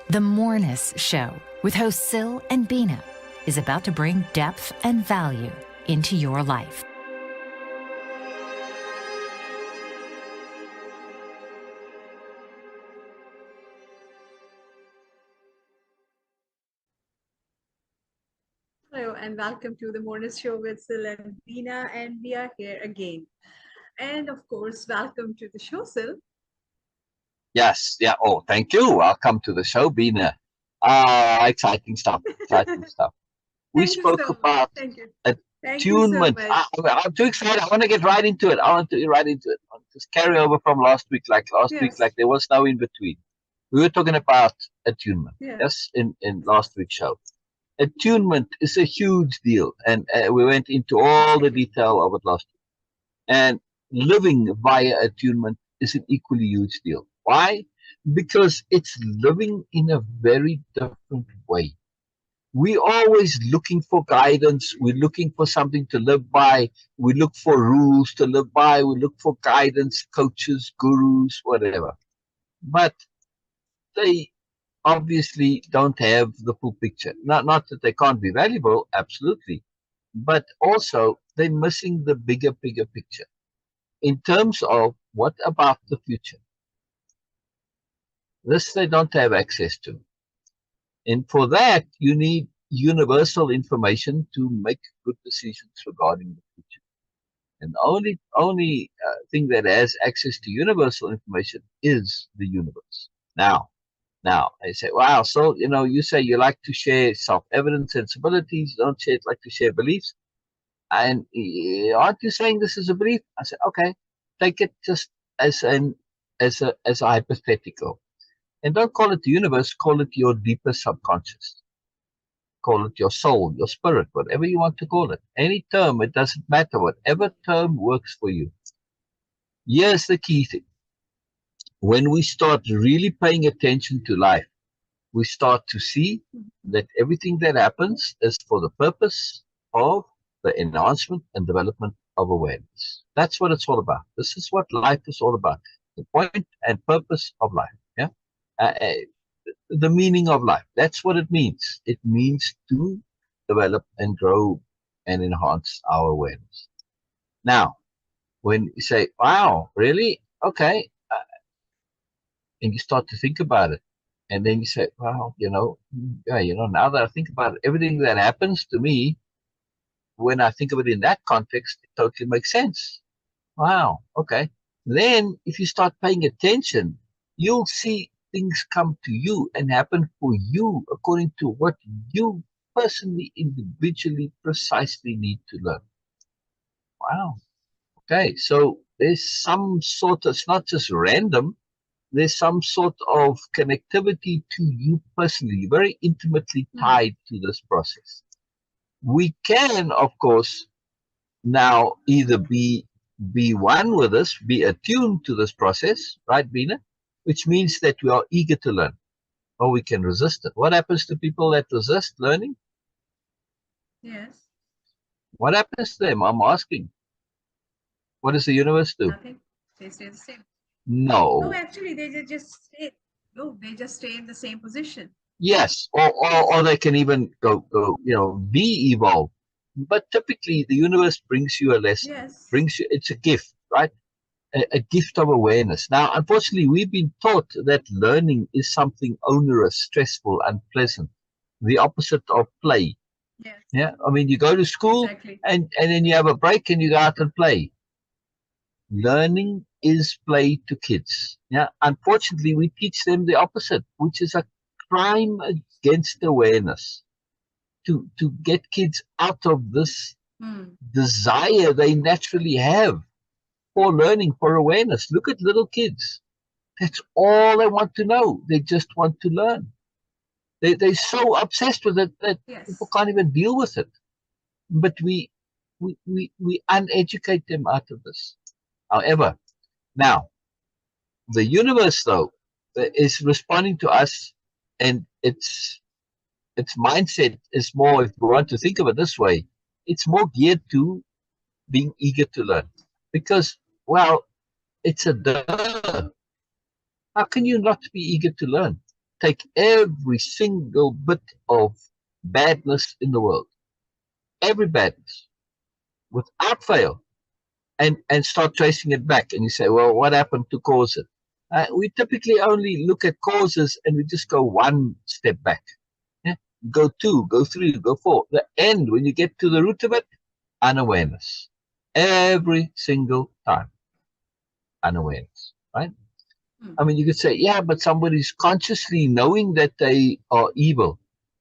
The Moreness Show with hosts Sil and Beena is about to bring depth and value into your life. Hello and welcome to the Moreness Show with Sil and Beena, and we are here again. And of course, welcome to the show, Sil. Yes, yeah. Oh, thank you. Welcome to the show, Beena. Exciting stuff. Exciting stuff. We spoke about attunement. I'm too excited. I want to get right into it. I want to get right into it. I want to just carry over from last week. Like there was no in between. We were talking about attunement. Yes, in last week's show. Attunement is a huge deal, and we went into all the detail of it last week. And living via attunement is an equally huge deal. Why? Because it's living in a very different way. We're always looking for guidance. We're looking for something to live by. We look for rules to live by. We look for guidance, coaches, gurus, whatever. But they obviously don't have the full picture. Not that they can't be valuable, absolutely. But also they're missing the bigger picture. In terms of what about the future? This they don't have access to. And for that, you need universal information to make good decisions regarding the future. And the only thing that has access to universal information is the universe. Now, I say, wow, so, you say you like to share self-evident sensibilities, you don't like to share beliefs. And aren't you saying this is a belief? I said, okay, take it just as a hypothetical. And don't call it the universe, call it your deeper subconscious. Call it your soul, your spirit, whatever you want to call it. Any term, it doesn't matter, whatever term works for you. Here's the key thing. When we start really paying attention to life, we start to see that everything that happens is for the purpose of the enhancement and development of awareness. That's what it's all about. This is what life is all about. The point and purpose of life. Yeah. The meaning of life. That's what it means. It means to develop and grow and enhance our awareness. Now, when you say, wow, really? Okay. And you start to think about it. And then you say, well, now that I think about it, everything that happens to me, when I think of it in that context, it totally makes sense. Wow. Okay. Then if you start paying attention, you'll see things come to you and happen for you according to what you personally, individually, precisely need to learn. Wow. Okay. So there's some sort of, it's not just random. There's some sort of connectivity to you personally, very intimately tied to this process. We can, of course, now either be one with us, be attuned to this process, right, Beena? Which means that we are eager to learn, or we can resist it. What happens to people that resist learning? Yes. What happens to them? I'm asking. What does the universe do? Nothing. They stay the same. No. No, actually, they just stay. No, they just stay in the same position. Yes, or they can even go, de-evolve. But typically, the universe brings you a lesson. Yes. It's a gift, right? A gift of awareness. Now, unfortunately, we've been taught that learning is something onerous, stressful, unpleasant, the opposite of play. Yes. Yeah, I mean, you go to school and then you have a break and you go out and play. Learning is play to kids. Yeah, unfortunately, we teach them the opposite, which is a crime against awareness. To get kids out of this desire they naturally have for learning, for awareness. Look at little kids. That's all they want to know. They just want to learn. They're so obsessed with it that people can't even deal with it. But we uneducate them out of this. However, now, the universe, though, is responding to us, and its mindset is more, if we want to think of it this way, it's more geared to being eager to learn. Because, well, it's a duh. How can you not be eager to learn? take every single bit of badness in the world, every badness, without fail, and start tracing it back. And you say, well, what happened to cause it? We typically only look at causes and we just go one step back. Yeah? Go two, go three, go four. The end, when you get to the root of it, unawareness. Every single time. Unawareness, right? I mean, you could say, yeah, but somebody's consciously knowing that they are evil.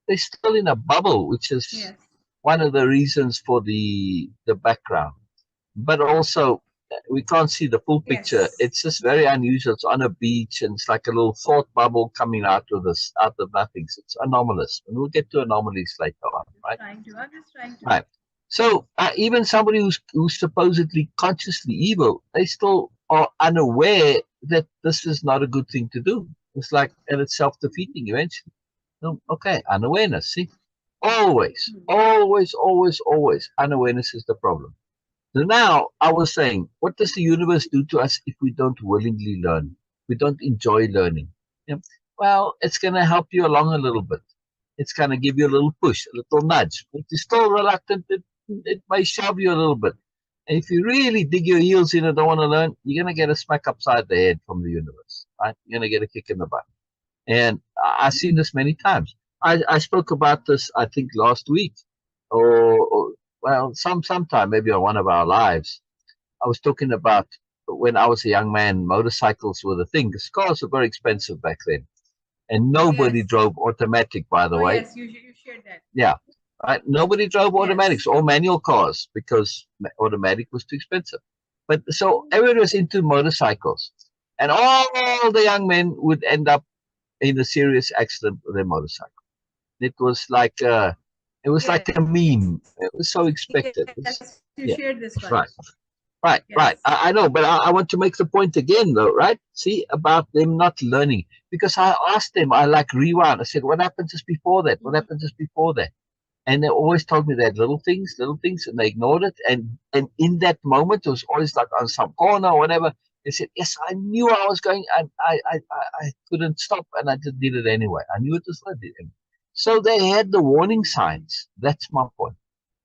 They're still in a bubble, which is one of the reasons for the background. But also, we can't see the full picture. Yes. It's just very unusual. It's on a beach, and it's like a little thought bubble coming out of nothing. So it's anomalous, and we'll get to anomalies later on, right? I'm just trying to. Right. So even somebody who's supposedly consciously evil, they still are unaware that this is not a good thing to do. It's like, and it's self-defeating eventually. No, okay, unawareness. See, always, always, always, always, unawareness is the problem. So now I was saying, what does the universe do to us if we don't willingly learn? We don't enjoy learning. Yeah? Well, it's going to help you along a little bit. It's going to give you a little push, a little nudge. If you're still reluctant, it may shove you a little bit. And if you really dig your heels in and don't want to learn, you're going to get a smack upside the head from the universe. Right? You're going to get a kick in the butt. And I've seen this many times. I spoke about this, I think, last week, or well, sometime maybe on one of our lives. I was talking about when I was a young man, motorcycles were the thing. Because cars were very expensive back then. And nobody drove automatic, by the way. Yes, you shared that. Yeah. Right? Nobody drove automatics, all manual cars, because automatic was too expensive. But so everyone was into motorcycles. And all the young men would end up in a serious accident with their motorcycle. It was like like a meme. It was so expected. Yes, you shared this one. Right. I know, but I want to make the point again, though, right? See, about them not learning. Because I asked them, I like rewound. I said, what happened just before that? What happened just before that? And they always told me that little things, and they ignored it. And in that moment, it was always like on some corner or whatever. They said, yes, I knew I was going, and I couldn't stop, and I just did it anyway. I knew it was not it. So they had the warning signs. That's my point.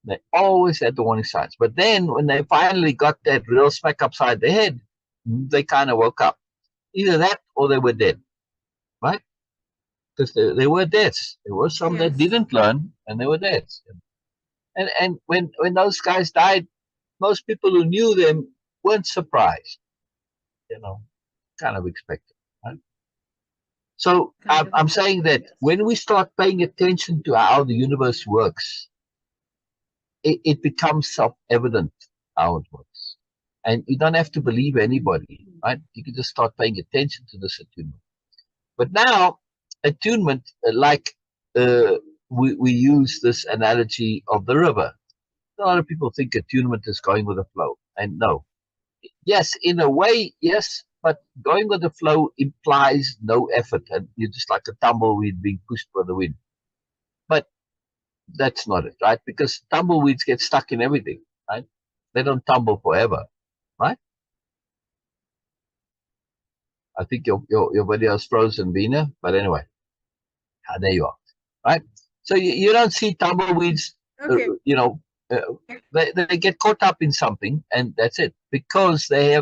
They always had the warning signs. But then when they finally got that real smack upside the head, they kind of woke up. Either that or they were dead, right? Because they were deaths. There were some that didn't learn, and they were deaths. And when those guys died, most people who knew them weren't surprised. Kind of expected, right? So I'm saying that when we start paying attention to how the universe works, it becomes self-evident how it works. And you don't have to believe anybody, right? You can just start paying attention to this attunement. But now, attunement, like we use this analogy of the river. A lot of people think attunement is going with the flow. And no. Yes, in a way, yes. But going with the flow implies no effort. And you're just like a tumbleweed being pushed by the wind. But that's not it, right? Because tumbleweeds get stuck in everything, right? They don't tumble forever, right? I think your video is frozen, Beena, but anyway, there you are, right? So you don't see tumbleweeds, they get caught up in something, and that's it, because they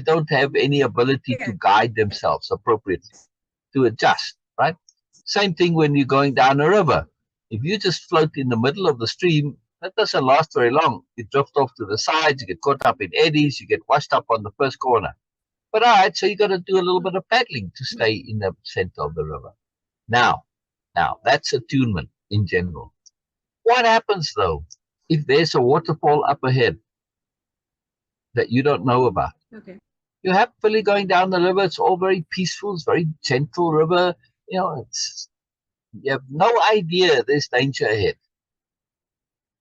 don't have any ability to guide themselves appropriately, to adjust, right? Same thing when you're going down a river. If you just float in the middle of the stream, that doesn't last very long. You drift off to the sides, you get caught up in eddies, you get washed up on the first corner. But all right, so you got to do a little bit of paddling to stay in the center of the river. Now, that's attunement in general. What happens, though, if there's a waterfall up ahead that you don't know about? Okay. You're happily going down the river. It's all very peaceful. It's a very gentle river. You have no idea there's danger ahead.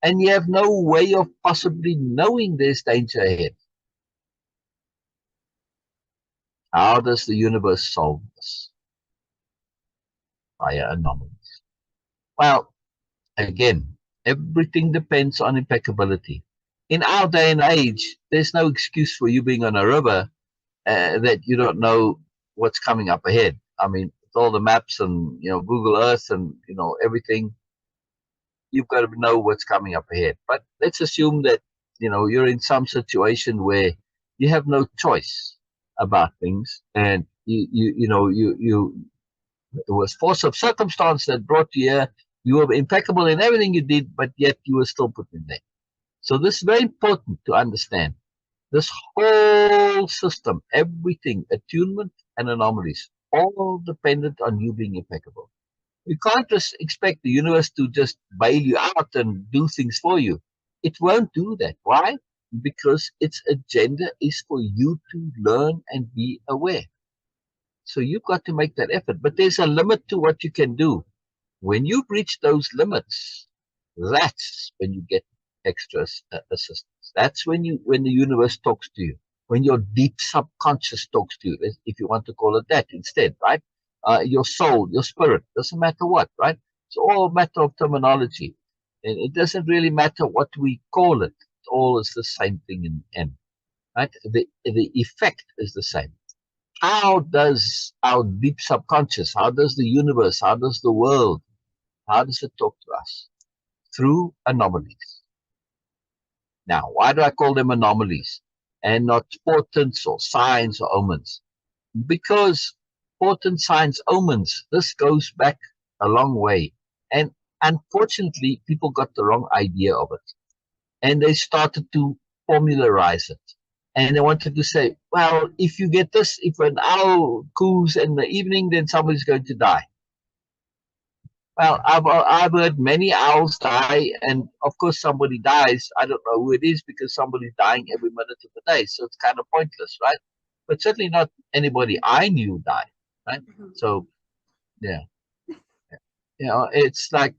And you have no way of possibly knowing there's danger ahead. How does the universe solve this? Via anomalies. Well, again, everything depends on impeccability. In our day and age, there's no excuse for you being on a river that you don't know what's coming up ahead. I mean, all the maps and Google Earth and everything, you've got to know what's coming up ahead. But let's assume that you're in some situation where you have no choice about things, and it was force of circumstance that brought you here. You were impeccable in everything you did, but yet you were still put in there. So this is very important to understand. This whole system, everything, attunement and anomalies, all dependent on you being impeccable. You can't just expect the universe to just bail you out and do things for you. It won't do that. Why? Because its agenda is for you to learn and be aware. So you've got to make that effort. But there's a limit to what you can do. When you've reached those limits, that's when you get extra assistance. That's when the universe talks to you. When your deep subconscious talks to you, if you want to call it that instead, right? Your soul, your spirit, doesn't matter what, right? It's all a matter of terminology. And it doesn't really matter what we call it. It all is the same thing in the end, right? The effect is the same. How does our deep subconscious, how does the universe, how does the world, how does it talk to us? Through anomalies. Now, why do I call them anomalies and not portents or signs or omens? Because portents, signs, omens, this goes back a long way. And unfortunately, people got the wrong idea of it. And they started to formularize it. And they wanted to say, well, if you get this, if an owl coos in the evening, then somebody's going to die. Well, I've heard many owls die, and of course somebody dies. I don't know who it is because somebody's dying every minute of the day, so it's kind of pointless, right? But certainly not anybody I knew died, right? So, yeah, it's like,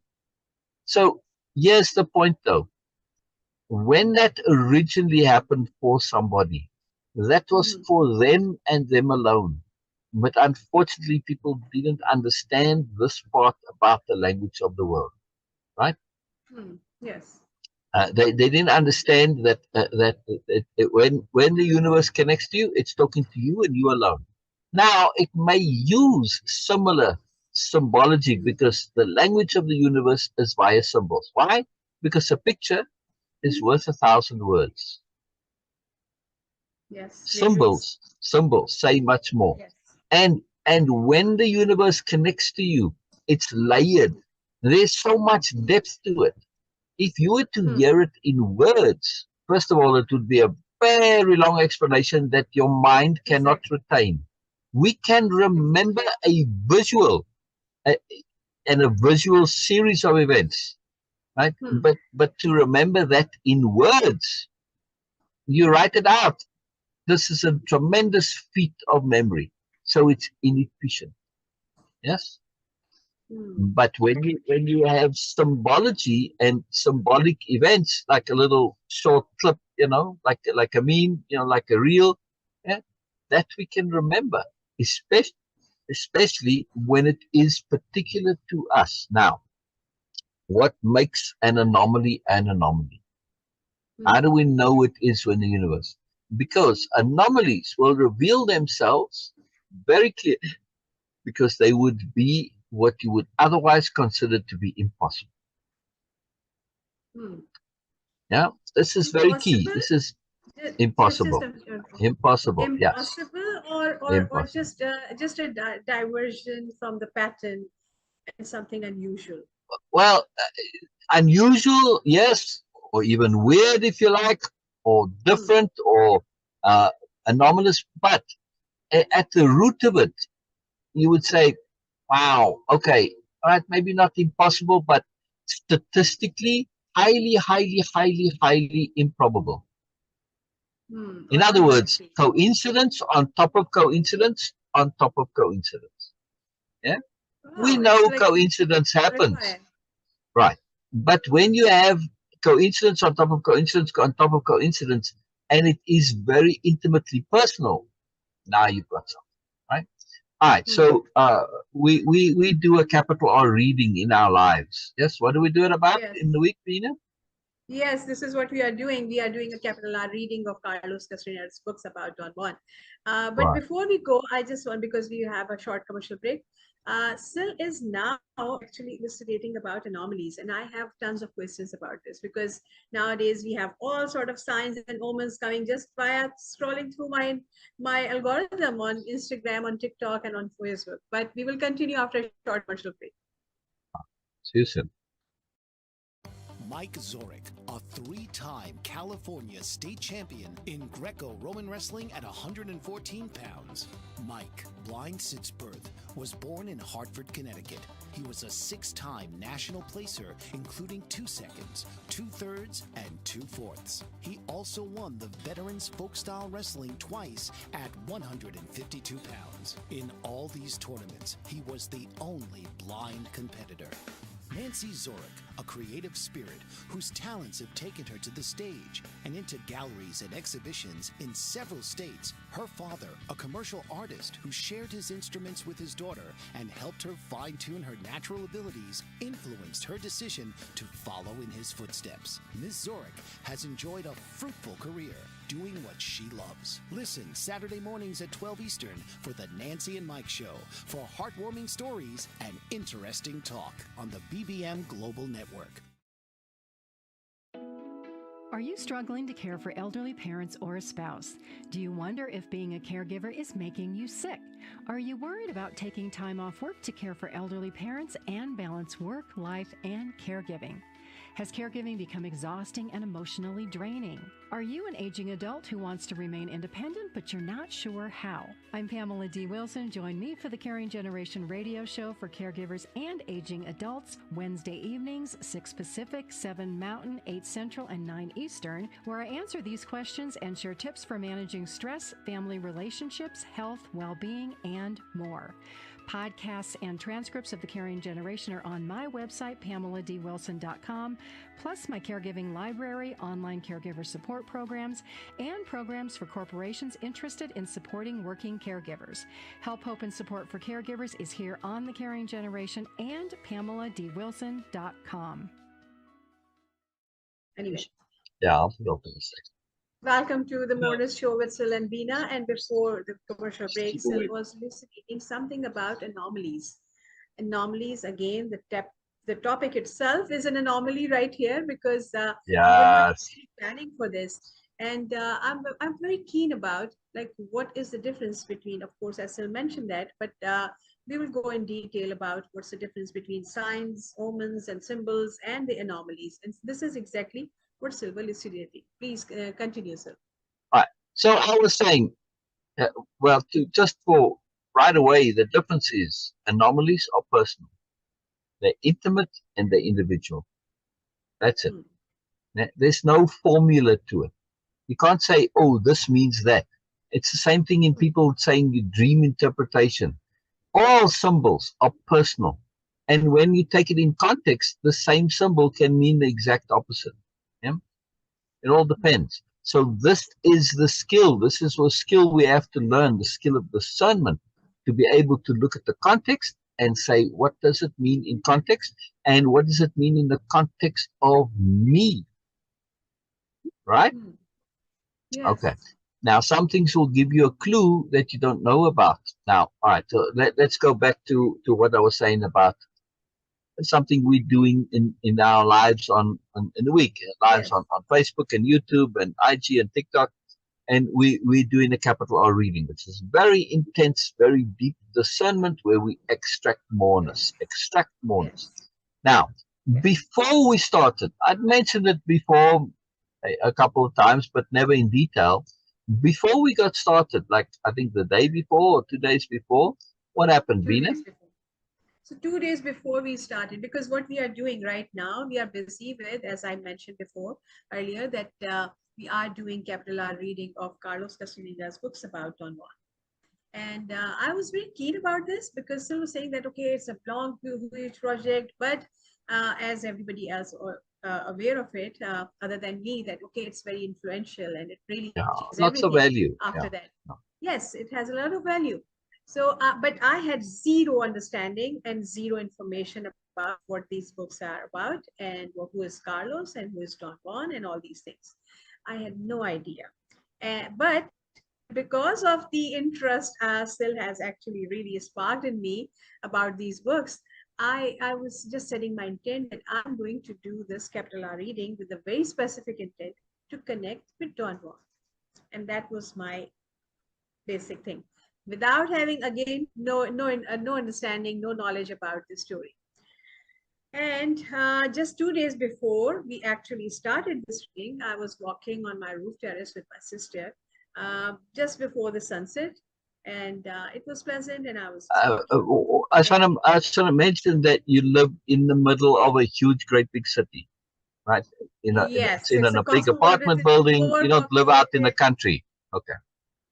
so here's the point though. When that originally happened for somebody, that was for them and them alone. But unfortunately, people didn't understand this part about the language of the world, right? Yes. They didn't understand that when the universe connects to you, it's talking to you and you alone. Now, it may use similar symbology because the language of the universe is via symbols. Why? Because a picture is worth 1,000 words. Yes. Symbols say much more. Yes. And when the universe connects to you, it's layered. There's so much depth to it. If you were to hear it in words, first of all, it would be a very long explanation that your mind cannot retain. We can remember a visual and a visual series of events, right? But to remember that in words, you write it out. This is a tremendous feat of memory. So it's inefficient. Yes? But when you have symbology and symbolic events, like a little short clip, like a meme, like a reel, that we can remember, especially when it is particular to us. Now, what makes an anomaly an anomaly? How do we know it is in the universe? Because anomalies will reveal themselves very clearly, because they would be what you would otherwise consider to be impossible. Yeah, this is very key. This is impossible. Impossible. Yes. Or just a diversion from the pattern and something unusual. Well, unusual, yes, or even weird, if you like, or different, or anomalous. But at the root of it, you would say, wow, okay, all right, maybe not impossible, but statistically highly improbable. In other words, coincidence on top of coincidence on top of coincidence. Yeah, we know like coincidence happens, right? But when you have coincidence on top of coincidence on top of coincidence, and it is very intimately personal, now you've got something, right? All right, so we do a capital R reading in our lives. Yes, what do we do it about in the week, Beena? Yes, this is what we are doing. We are doing a capital R reading of Carlos Castaneda's books about Don Juan. But Right. before we go, I just want, because we have a short commercial break, Sil is now actually elucidating about anomalies. And I have tons of questions about this because nowadays we have all sort of signs and omens coming just via scrolling through my algorithm on Instagram, on TikTok, and on Facebook. But we will continue after a short commercial break. See you soon. Mike Zoric, a three-time California state champion in Greco-Roman wrestling at 114 pounds. Mike, blind since birth, was born in Hartford, Connecticut. He was a six-time national placer, including 2 seconds, 2/3, and 2/4. He also won the Veterans Folk-Style Wrestling twice at 152 pounds. In all these tournaments, he was the only blind competitor. Nancy Zoric, a creative spirit whose talents have taken her to the stage and into galleries and exhibitions in several states. Her father, a commercial artist who shared his instruments with his daughter and helped her fine-tune her natural abilities, influenced her decision to follow in his footsteps. Ms. Zoric has enjoyed a fruitful career doing what she loves. Listen Saturday mornings at 12 Eastern for the Nancy and Mike Show for heartwarming stories and interesting talk on the BBM Global Network. Are you struggling to care for elderly parents or a spouse? Do you wonder if being a caregiver is making you sick? Are you worried about taking time off work to care for elderly parents and balance work, life, and caregiving? Has caregiving become exhausting and emotionally draining? Are you an aging adult who wants to remain independent, but you're not sure how? I'm Pamela D. Wilson. Join me for the Caring Generation radio show for caregivers and aging adults, Wednesday evenings, 6 Pacific, 7 Mountain, 8 Central, and 9 Eastern, where I answer these questions and share tips for managing stress, family relationships, health, well-being, and more. Podcasts and transcripts of The Caring Generation are on my website, PamelaDWilson.com, plus my caregiving library, online caregiver support programs, and programs for corporations interested in supporting working caregivers. Help, hope, and support for caregivers is here on The Caring Generation and PamelaDWilson.com. Anyway. Yeah, I'll open a second. Welcome to the Moreness Show with Sil and Beena. And before the commercial break, Sil was elucidating something about anomalies. Anomalies, again, the topic itself is an anomaly right here because we were not planning for this. And I'm very keen about like what is the difference between, of course, as Sil mentioned that, but we will go in detail about what's the difference between signs, omens, and symbols, and the anomalies. And this is exactly what Sil was elucidating. Please continue, Sil. All right. So I was saying, well, just for right away, the difference is anomalies are personal. They're intimate and they're individual. That's it. There's no formula to it. You can't say, oh, this means that. It's the same thing in people saying you dream interpretation. All symbols are personal. And when you take it in context, the same symbol can mean the exact opposite. Yeah? It all depends. So this is the skill. This is a skill we have to learn, the skill of discernment, to be able to look at the context and say, what does it mean in context? And what does it mean in the context of me? Right? Yes. Okay. Now, some things will give you a clue that you don't know about. Now, all right, so let's go back to what I was saying about something we're doing in our lives in the week, lives on Facebook and YouTube and IG and TikTok. And we're doing a capital R reading, which is very intense, very deep discernment where we extract moreness. Now, before we started, I'd mentioned it before a couple of times, but never in detail. Before we got started, like I think the day before or 2 days before, what happened, Beena? So 2 days before we started, because what we are doing right now, we are busy with, as I mentioned before earlier, that we are doing capital R reading of Carlos Castaneda's books about Don Juan. And I was very keen about this because Sil was saying that, okay, it's a long, huge project, but as everybody else aware of it, other than me, that, okay, it's very influential and it really changes lots of value after that. Yes, it has a lot of value. So, but I had zero understanding and zero information about what these books are about and who is Carlos and who is Don Juan and all these things. I had no idea. But because of the interest Sil has actually really sparked in me about these books, I was just setting my intent that I'm going to do this capital R reading with a very specific intent to connect with Don Juan. And that was my basic thing, without having, again, no understanding, no knowledge about the story. And just 2 days before we actually started this reading, I was walking on my roof terrace with my sister just before the sunset, and it was pleasant, and I was I just want to mention that you live in the middle of a huge, great big city, right? yes, in it's a big apartment building. You don't live out in the country. Okay.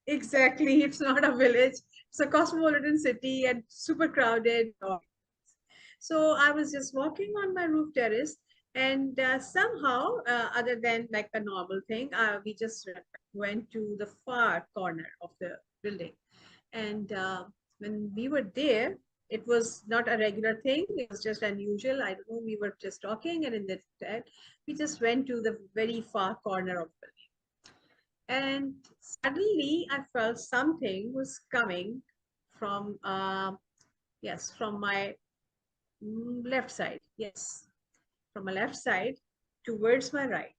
Exactly. It's not a village. It's a cosmopolitan city and super crowded. So I was just walking on my roof terrace, and somehow, other than like a normal thing, we just went to the far corner of the building. And when we were there, it was not a regular thing. It was just unusual. I don't know. We were just talking, and in that, we just went to the very far corner of the building. And suddenly, I felt something was coming from, from my left side. Yes, from my left side towards my right.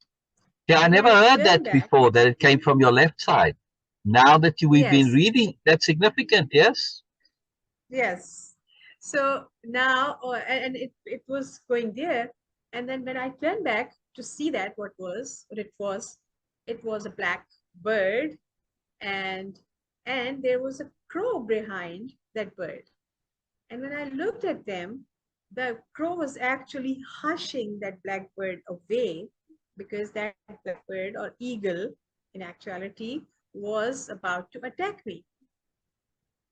Yeah, I never heard that before, that it came from your left side. Now that we've been reading, that's significant, yes? Yes. So now, and it was going there. And then when I turned back to see that what it was a black bird, and there was a crow behind that bird. And when I looked at them, the crow was actually hushing that black bird away, because that blackbird or eagle in actuality was about to attack me.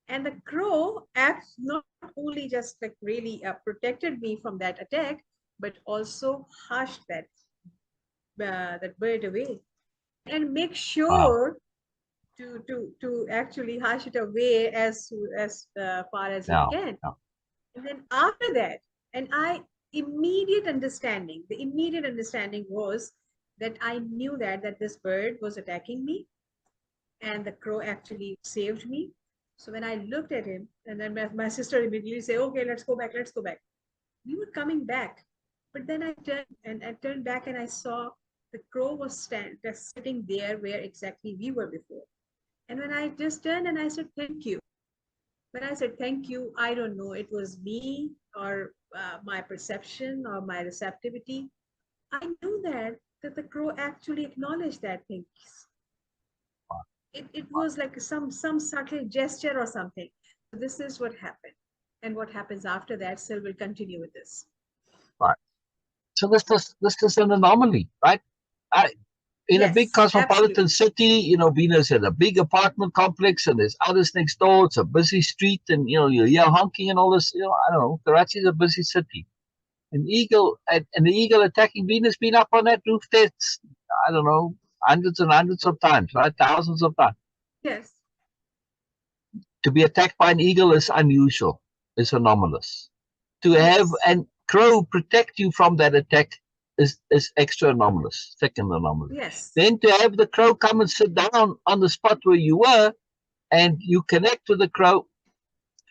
And the crow acts not only just like really protected me from that attack, but also hushed that bird away, and make sure to actually hush it away as far as it can. And then after that, and the immediate understanding was that I knew that this bird was attacking me, and the crow actually saved me. So when I looked at him, and then my sister immediately said, okay, let's go back. We were coming back, but then I turned back, and I saw the crow was sitting there where exactly we were before. And when I just turned and I said, thank you. When I said thank you, I don't know, it was me or my perception or my receptivity. I knew that the crow actually acknowledged that thing. It was like some subtle gesture or something. So this is what happened. And what happens after that, Sil will continue with this. Right. So this is an anomaly, right? In a big cosmopolitan city, Beena's in a big apartment complex, and there's others next door. It's a busy street, and you hear honking and all this. I don't know. Karachi is a busy city. An eagle and the eagle attacking Beena's been up on that roof there, I don't know, hundreds and hundreds of times, right? Thousands of times. Yes. To be attacked by an eagle is unusual. It's anomalous. To have a crow protect you from that attack is extra anomalous, second anomaly. Yes. Then to have the crow come and sit down on the spot where you were, and you connect to the crow,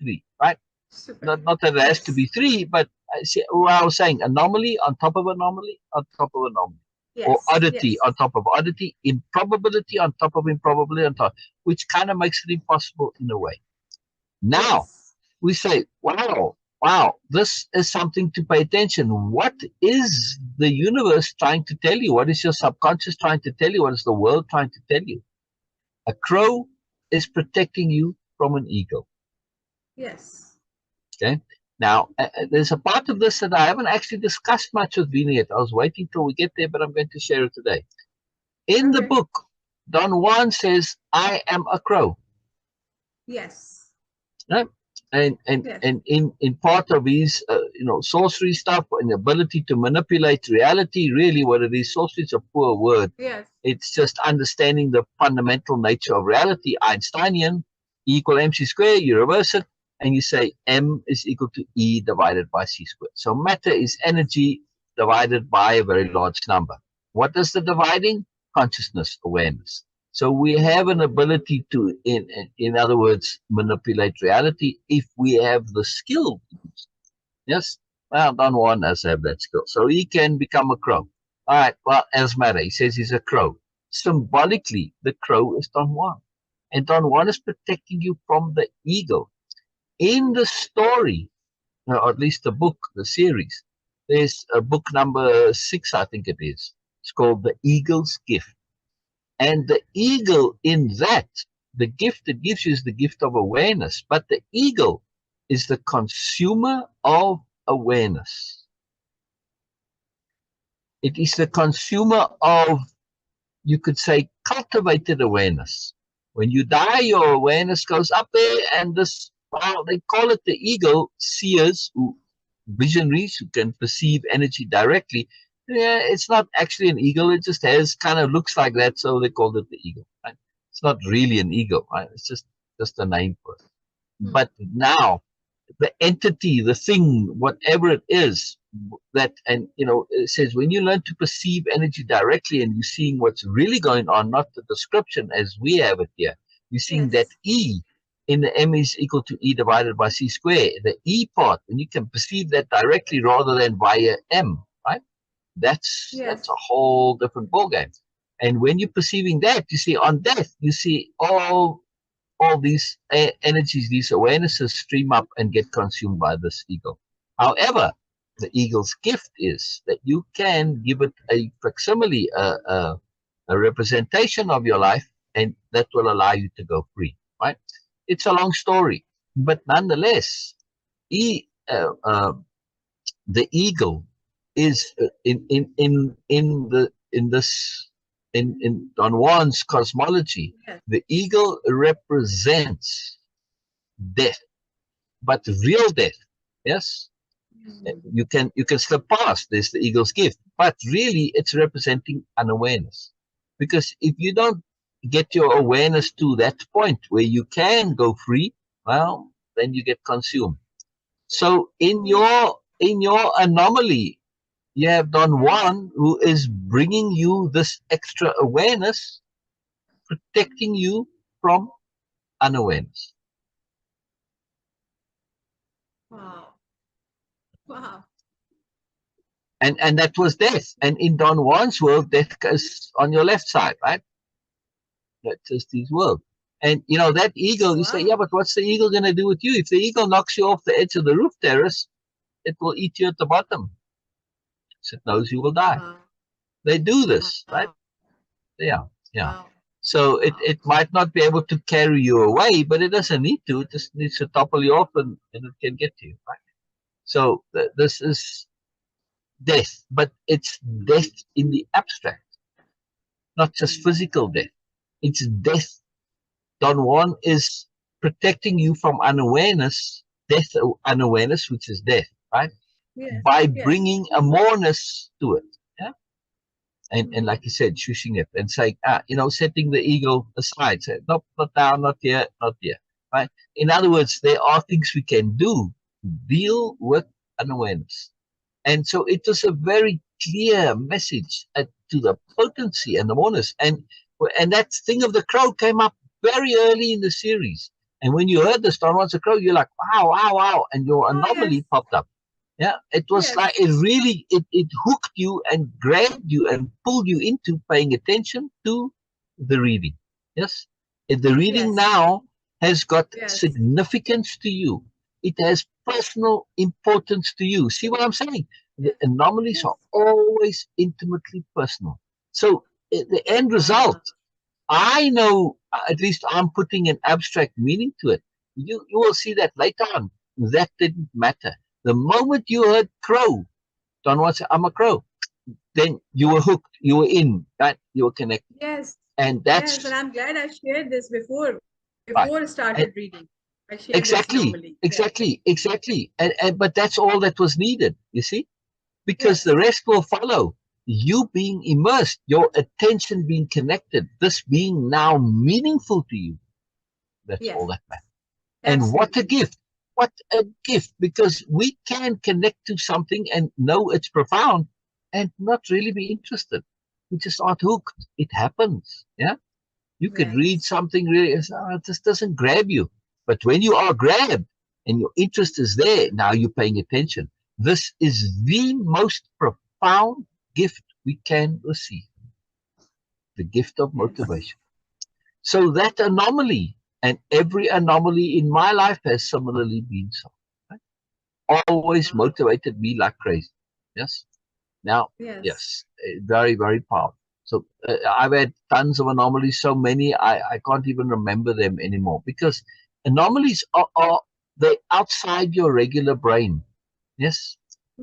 3, right? Super. Not that it has to be 3, but I was saying anomaly on top of anomaly on top of anomaly. Yes. Or oddity on top of oddity, improbability on top of improbability on top, which kind of makes it impossible in a way. Now we say, wow, this is something to pay attention. What is the universe trying to tell you? What is your subconscious trying to tell you? What is the world trying to tell you? A crow is protecting you from an eagle. Yes. Okay. Now, there's a part of this that I haven't actually discussed much with Beena yet. I was waiting till we get there, but I'm going to share it today. In the book, Don Juan says, I am a crow. Yes. Right? And in part of his sorcery stuff and the ability to manipulate reality, really what it is, sorcery is a poor word. Yes. It's just understanding the fundamental nature of reality. Einsteinian, E = mc², you reverse it, and you say M is equal to E divided by C squared. So matter is energy divided by a very large number. What is the dividing? Consciousness, awareness. So we have an ability to, in other words, manipulate reality if we have the skill to do so. Yes? Well, Don Juan does have that skill. So he can become a crow. All right, well, as matter, he says he's a crow. Symbolically, the crow is Don Juan. And Don Juan is protecting you from the ego. In the story, or at least the book, the series, there's a book number 6, I think it is. It's called The Eagle's Gift. And the eagle in that, the gift it gives you is the gift of awareness. But the eagle is the consumer of awareness. It is the consumer of, you could say, cultivated awareness. When you die, your awareness goes up there, and this, well, they call it the eagle, seers, who, visionaries who can perceive energy directly. Yeah, it's not actually an eagle. It just has kind of looks like that, so they called it the eagle. Right? It's not really an eagle. Right? It's just a name for it. But now, the entity, the thing, whatever it is, that, and you know, it says when you learn to perceive energy directly and you're seeing what's really going on, not the description as we have it here. You're seeing that E in the M is equal to E divided by C squared. The E part, when you can perceive that directly rather than via M, right? That's a whole different ballgame. And when you're perceiving that, you see on death, you see all these energies, these awarenesses stream up and get consumed by this ego. However, the eagle's gift is that you can give it a facsimile, a representation of your life, and that will allow you to go free, right? It's a long story, but nonetheless, the eagle is in Don Juan's cosmology, the eagle represents death, but real death. Yes, you can slip past. There's the eagle's gift, but really it's representing unawareness, because if you don't get your awareness to that point where you can go free, well, then you get consumed. So in your anomaly, you have Don Juan, who is bringing you this extra awareness, protecting you from unawareness. Wow. Wow. And that was death. And in Don Juan's world, death is on your left side, right? That's just his world. And, you know, that eagle, you say, yeah, but what's the eagle going to do with you? If the eagle knocks you off the edge of the roof terrace, it will eat you at the bottom. It knows you will die. They do this, right? Yeah. So it might not be able to carry you away, but it doesn't need to. It just needs to topple you off, and it can get to you, right? So this is death, but it's death in the abstract, not just physical death. It's death. Don Juan is protecting you from unawareness, death, unawareness, which is death, right? By bringing a moreness to it, yeah, and like you said, shushing it and saying, you know, setting the ego aside, say, nope, not now, not here, right? In other words, there are things we can do to deal with unawareness, and so it was a very clear message to the potency and the moreness, and that thing of the crow came up very early in the series, and when you heard the Don Juan's a crow, you're like, wow, and your anomaly popped up. Yeah, it was like it really it hooked you and grabbed you and pulled you into paying attention to the reading. Yes, the reading now has got significance to you. It has personal importance to you. See what I'm saying? The anomalies are always intimately personal. So the end result, I know, at least I'm putting an abstract meaning to it. You will see that later on. That didn't matter. The moment you heard crow, Don Juan said, I'm a crow. Then you were hooked. You were in, right? You were connected. Yes. And that's... Yes, and I'm glad I shared this before I started reading. I shared exactly. this Exactly. But that's all that was needed, you see? Because the rest will follow. You being immersed, your attention being connected, this being now meaningful to you. That's all that matters. And what a gift. what a gift, because we can connect to something and know it's profound and not really be interested. We just aren't hooked. It happens. Yeah. You could Right. read something really, it just doesn't grab you. But when you are grabbed and your interest is there, now you're paying attention. This is the most profound gift we can receive. The gift of Yes. motivation. So that anomaly, and every anomaly in my life has similarly been so. Right? Always motivated me like crazy. Yes. Now, Yes. yes, very, very powerful. So I've had tons of anomalies, so many I can't even remember them anymore, because anomalies are they outside your regular brain. Yes.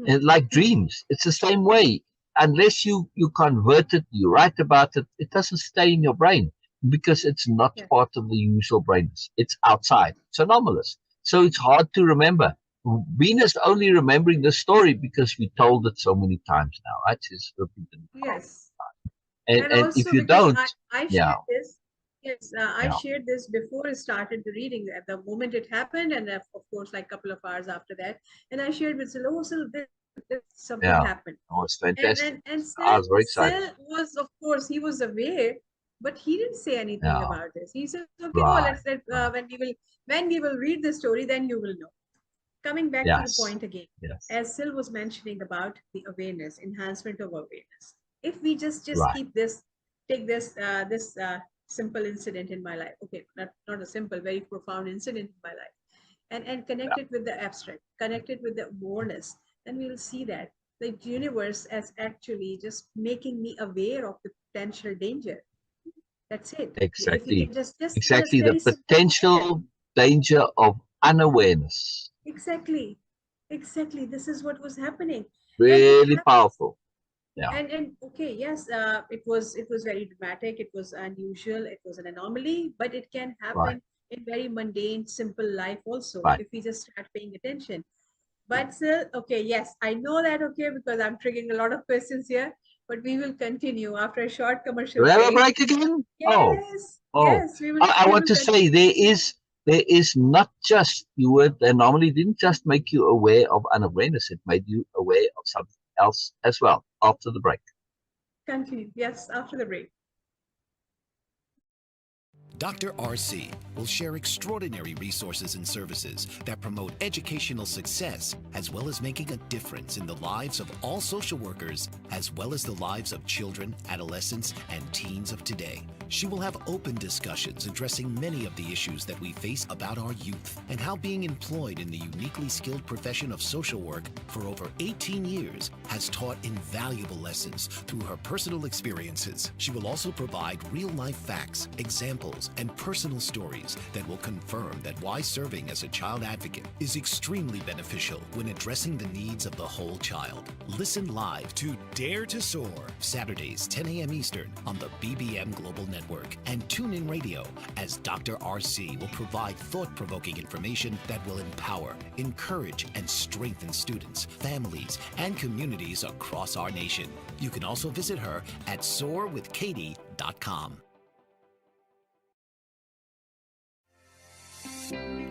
And like dreams, it's the same way. Unless you convert it, you write about it, it doesn't stay in your brain, because it's not Yeah. part of the usual brain. It's outside. It's anomalous. So it's hard to remember. Venus only remembering the story because we told it so many times now, right? She's repeating. Yes. And And if also you because don't, I yeah, shared this. Yes, I yeah, shared this before I started the reading. At the moment it happened, and of course, like a couple of hours after that, and I shared with Sil, oh, Sil, this something yeah, happened. it was And fantastic. I Sil, was very excited. Sil was, of course, he was aware, but he didn't say anything Yeah, about this. He said, okay, no, right, let right. when we will read the story, then you will know. Coming back to the Yes, point again, yes, as Sil was mentioning about the awareness, enhancement of awareness. If we just right. keep this, take this simple incident in my life, okay, not a simple, very profound incident in my life, and Yeah, connect it with the abstract, connect it with the awareness, then we will see that the universe is actually just making me aware of the potential danger. That's it. If we exactly. can just in a Exactly the very simple manner. potential danger of unawareness. Exactly. Exactly. This is what was happening. And it Really happens. powerful. Yeah, And okay, yes, it was very dramatic, it was unusual, it was an anomaly, but it can right, happen in very mundane, simple life also, right. if we just start paying attention. But still, okay, yes, I know that, okay, because I'm triggering a lot of questions here, but we will continue after a short Do commercial we have a break. break again? Oh, Yes, oh. yes, I we want will to say continue. there is not just the anomaly didn't just make you aware of unawareness, it made you aware of something else as well after the break. Continue, yes, after the break. Dr. RC will share extraordinary resources and services that promote educational success, as well as making a difference in the lives of all social workers, as well as the lives of children, adolescents, and teens of today. She will have open discussions addressing many of the issues that we face about our youth and how being employed in the uniquely skilled profession of social work for over 18 years has taught invaluable lessons through her personal experiences. She will also provide real-life facts, examples, and personal stories that will confirm that why serving as a child advocate is extremely beneficial when addressing the needs of the whole child. Listen live to Dare to Soar, Saturdays, 10 a.m. Eastern on the BBM Global Network, and tune in radio as Dr. RC will provide thought-provoking information that will empower, encourage, and strengthen students, families, and communities across our nation. You can also visit her at soarwithkatie.com.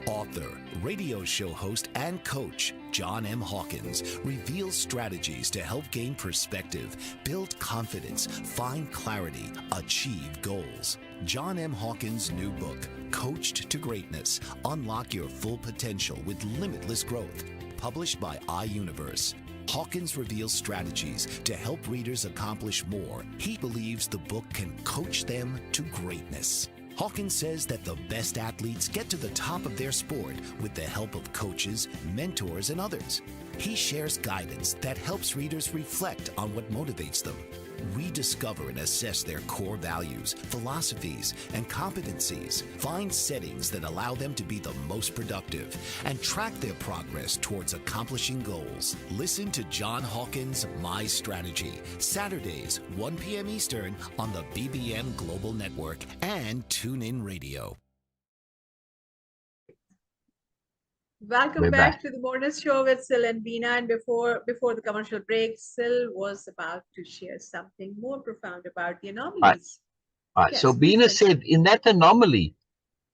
Author, radio show host, and coach John M. Hawkins reveals strategies to help gain perspective, build confidence, find clarity, achieve goals. John M. Hawkins' new book, Coached to Greatness, Unlock Your Full Potential with Limitless Growth, published by iUniverse. Hawkins reveals strategies to help readers accomplish more. He believes the book can coach them to greatness. Hawkins says that the best athletes get to the top of their sport with the help of coaches, mentors, and others. He shares guidance that helps readers reflect on what motivates them, rediscover and assess their core values, philosophies, and competencies, find settings that allow them to be the most productive, and track their progress towards accomplishing goals. Listen to John Hawkins' My Strategy, Saturdays, 1 p.m. Eastern on the BBM Global Network and TuneIn Radio. Welcome We're back back. to the Moreness Show with Sil and Beena. And before the commercial break, Sil was about to share something more profound about the Right, anomalies. right. So Yes, please Beena continue. said in that anomaly,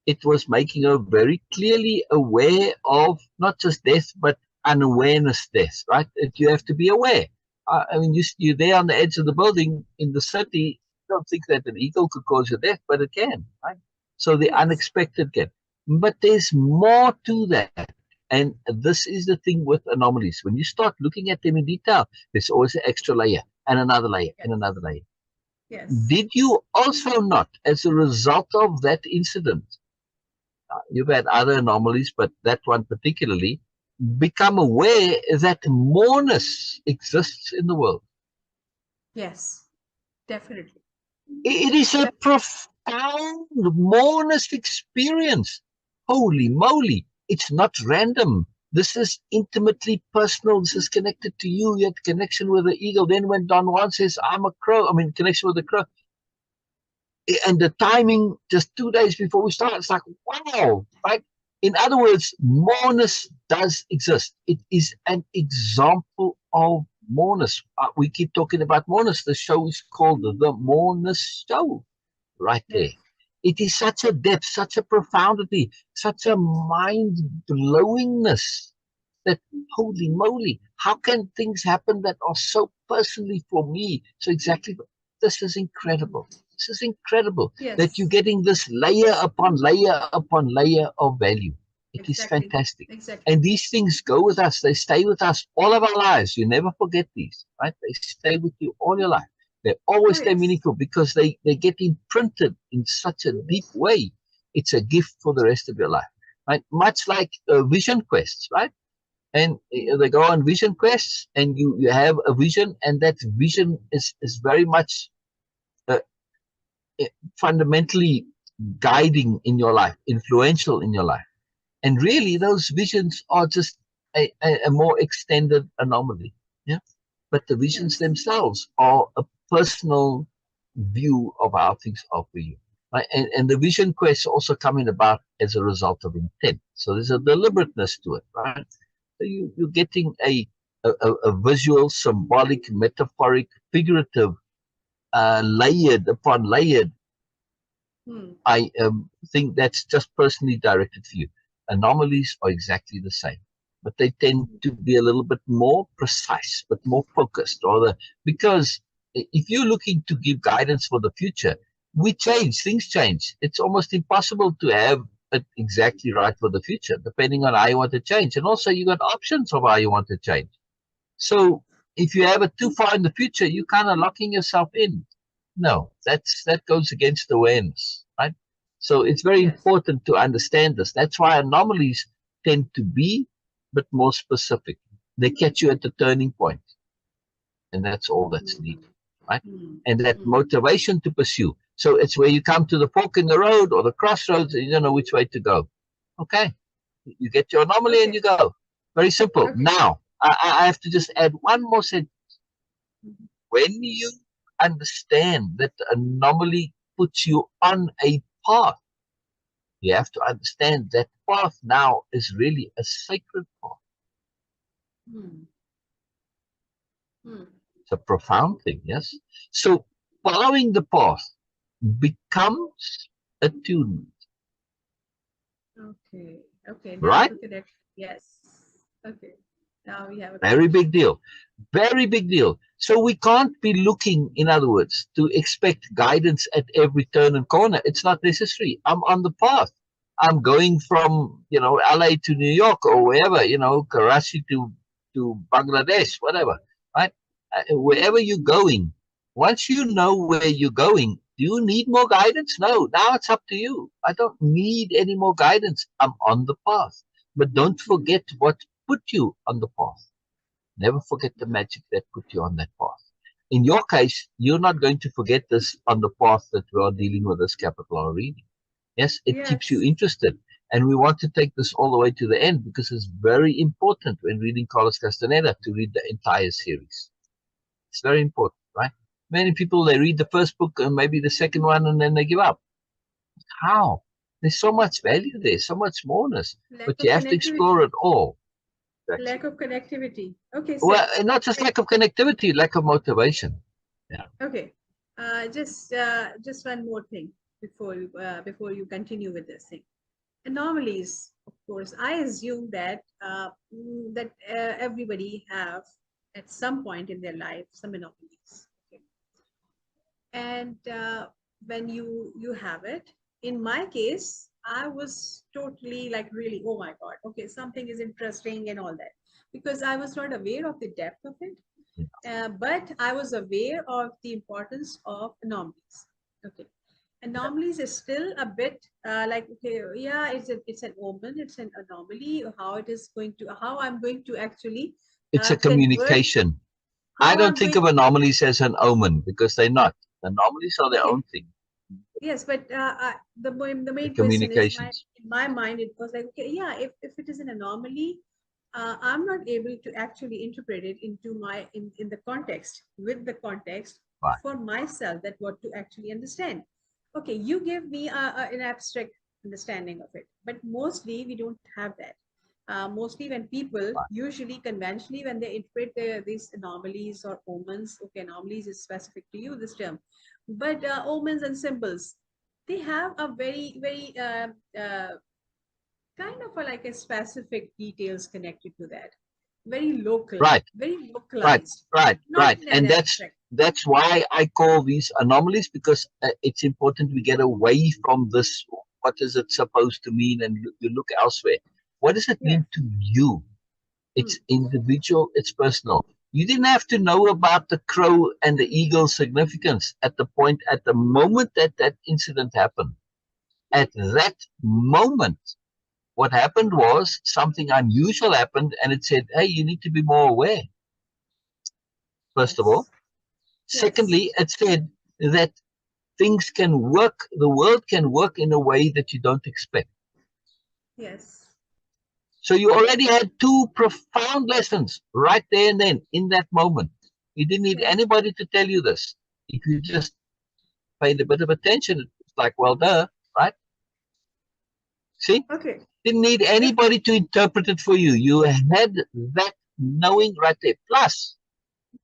it was making her very clearly aware of not just death, but unawareness death, right? That you have to be aware. I mean, you're there on the edge of the building in the city. Don't think that an eagle could cause you death, but it can, right? So the unexpected can. But there's more to that. And this is the thing with anomalies. When you start looking at them in detail, there's always an extra layer and another layer and another layer. Yes. Did you also not, as a result of that incident, you've had other anomalies, but that one particularly, become aware that moreness exists in the world? Yes, definitely. It is a profound moreness experience. Holy moly, it's not random. This is intimately personal. This is connected to you. You had connection with the eagle. Then when Don Juan says, I'm a crow, I mean, connection with the crow. And the timing, just 2 days before we start, it's like, wow, right? In other words, moreness does exist. It is an example of moreness. We keep talking about moreness. The show is called The Moreness Show, right there. It is such a depth, such a profundity, such a mind-blowingness that, holy moly, how can things happen that are so personally for me? So exactly, this is incredible. This is incredible that you're getting this layer upon layer upon layer of value. It is fantastic. And these things go with us. They stay with us all of our lives. You never forget these, right? They stay with you all your life. They always stay meaningful because they get imprinted in such a deep way. It's a gift for the rest of your life, right? Much like vision quests, right? And they go on vision quests, and you have a vision, and that vision is very much fundamentally guiding in your life, influential in your life. And really, those visions are just a more extended anomaly. Yeah. But the visions themselves are a personal view of how things are for you. Right? And the vision quests also coming about as a result of intent. So there's a deliberateness to it, right? So you're getting a visual, symbolic, metaphoric, figurative, layered upon layered. I think that's just personally directed for you. Anomalies are exactly the same, but they tend to be a little bit more precise, but more focused. Because if you're looking to give guidance for the future, we change, things change. It's almost impossible to have it exactly right for the future, depending on how you want to change. And also you got options of how you want to change. So if you have it too far in the future, you're kind of locking yourself in. No, that goes against awareness, right? So it's very important to understand this. That's why anomalies tend to be a bit more specific. They catch you at the turning point. And that's all that's needed, right? And that motivation to pursue. So it's where you come to the fork in the road or the crossroads and you don't know which way to go. Okay. You get your anomaly and you go. Very simple. Now, I have to just add one more sentence. When you understand that the anomaly puts you on a path, you have to understand that path now is really a sacred path. It's a profound thing, yes? So following the path becomes attunement. Okay. Now right? Yes. Okay. Now we have a very big deal. Very big deal. So we can't be looking, in other words, to expect guidance at every turn and corner. It's not necessary. I'm on the path. I'm going from, LA to New York or wherever, Karachi to Bangladesh, whatever, right? Wherever you're going, once you know where you're going, do you need more guidance? No, now it's up to you. I don't need any more guidance. I'm on the path. But don't forget what put you on the path. Never forget the magic that put you on that path. In your case, you're not going to forget this on the path that we are dealing with this capital R reading. Yes, it keeps you interested. And we want to take this all the way to the end because it's very important when reading Carlos Castaneda to read the entire series. It's very important, right? Many people, they read the first book and maybe the second one and then they give up. How? There's so much value there, so much moreness, but you have to explore it all. Exactly. Lack of connectivity. Okay. So, well, not just lack of connectivity, lack of motivation. Yeah. Okay. Just one more thing before you continue with this thing. Anomalies, of course. I assume that everybody have at some point in their life some anomalies. Okay. And when you have it, in my case, I was totally like really, oh my God, okay, something is interesting and all that, because I was not aware of the depth of it. But I was aware of the importance of anomalies. Okay. Anomalies is still a bit like, okay, yeah, it's an omen, it's an anomaly, how I'm going to actually It's a convert, communication. I how don't I'm think going, of anomalies as an omen because they're not. Anomalies are their okay, own thing. yes, but the The main question is communications. in my mind, it was like, okay, yeah, if it is an anomaly, I'm not able to actually interpret it into in the context, with the context Right. for myself, that what to actually understand. Okay, you give me an abstract understanding of it, but mostly we don't have that. Mostly when people, Right. usually conventionally, when they interpret these anomalies or omens, okay, anomalies is specific to you, this term, but omens and symbols, they have a very, very kind of like a specific details connected to that. Very local, Right. very Right. localized, Right. not Right. in an And abstract. that's why I call these anomalies, because it's important we get away from this. What is it supposed to mean? And you look elsewhere. What does it Yes. mean to you? It's individual, it's personal. You didn't have to know about the crow and the eagle's significance at the moment that that incident happened. At that moment, what happened was something unusual happened, and it said, hey, you need to be more aware, first of all. Yes. Yes. Secondly, it said that things can work, the world can work in a way that you don't expect. Yes. So you already had two profound lessons right there and then in that moment. You didn't need Yes. anybody to tell you this. If you just paid a bit of attention, it's like, well, duh, right? See? Okay. Didn't need If anybody to interpret it for you. You had that knowing right there. Plus,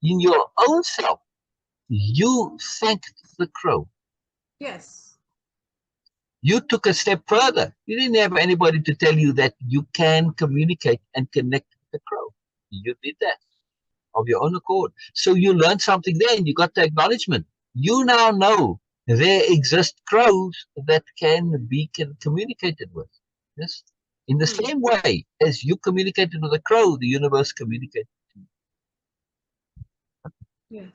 in your own self, you thanked the crow. yes. You took a step further. You didn't have anybody to tell you that you can communicate and connect with the crow. You did that of your own accord. So you learned something there and you got the acknowledgement. You now know there exist crows that can be communicated with. Yes. In the same way as you communicated with a crow, the universe communicated. Yes.